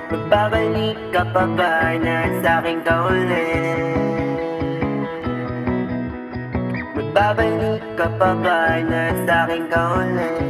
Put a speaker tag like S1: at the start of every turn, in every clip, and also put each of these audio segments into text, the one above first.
S1: Magbabalik ka pa ba na sa'king kaulit? Magbabalik ka pa ba na sa'king kaulit?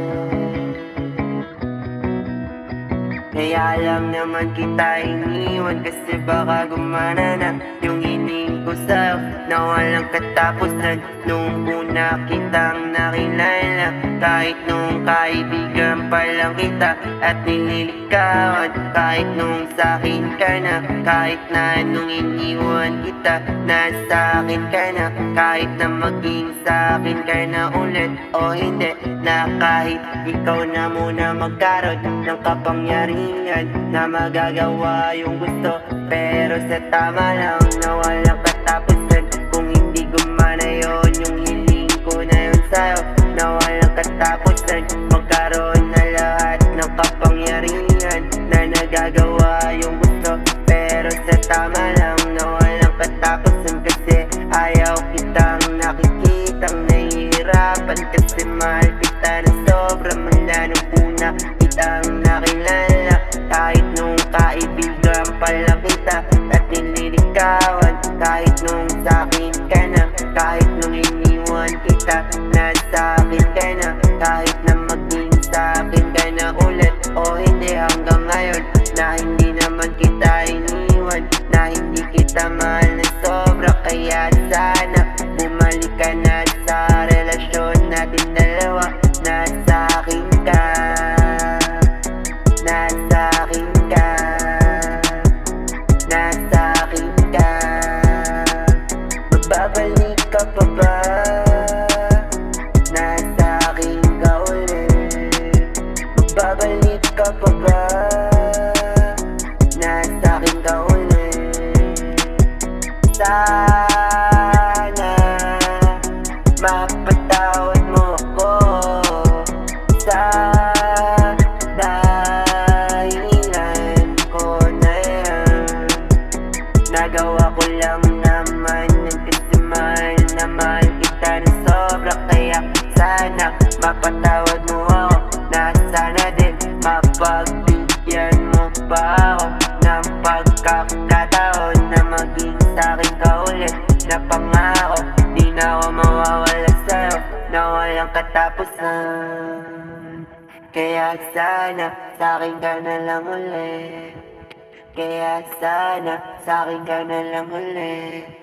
S1: Kaya lang naman kita iniwan kasi baka gumana na yung hiling ko sa'yo na walang katapusan. Nung una kitang nakilala, kahit nung kaibigan pa lang kita at nililikawan, kahit nung sa'kin ka na, kahit na nung iniwan kita, nasa'kin ka na, kahit na maging sa'kin ka na ulit o hindi, na kahit ikaw na muna magkaroon ng kapangyarihan na magagawa yung gusto, pero sa tama lang na walang katapusan. Kung hindi gumana yun, yung hiling ko na yun sa'yo na walang katapusan, magkaroon na lahat ng kapangyarihan na nagagawa yung gusto, pero sa tama lang na walang katapusan. Kasi ayaw kitang nakikitang nahihirapan, kasi mahal kita na sobra mula nung una kitang nakilala. Kahit nung kaibigan pa lang kita at nililikawan, kahit nung sa'kin ka na, kahit nung iniwan kita, nasa'kin ka na, kahit na maging sa'kin ka na ulit o hindi, hanggang ngayon na hindi naman kita iniwan, na hindi kita mahal na sobra. Kaya sana bumalik ka na sa relasyon natin dalawa. Nasa'kin ka, nasa'kin ka, nasa'kin ka. Magbabalik ka pa ba? Nasa'kin ka ulit. Magbabalik ka pa ba? Nasa'kin ka ulit. Sana mapatawad mo ko sa dahilan ko na yan. Nagawa ko lang naman yan kasi mahal na mahal kita na sobra. Kaya sana mapatawad mo ako, na sana din mapagbigyan mo pa ako ng pagkakataon na maging sa'kin ka ulit. Na pangako, di na ako mawawala sa'yo na walang katapusan. Kaya sana sa'kin ka na lang ulit. Kaya sana sa'kin ka na lang ulit.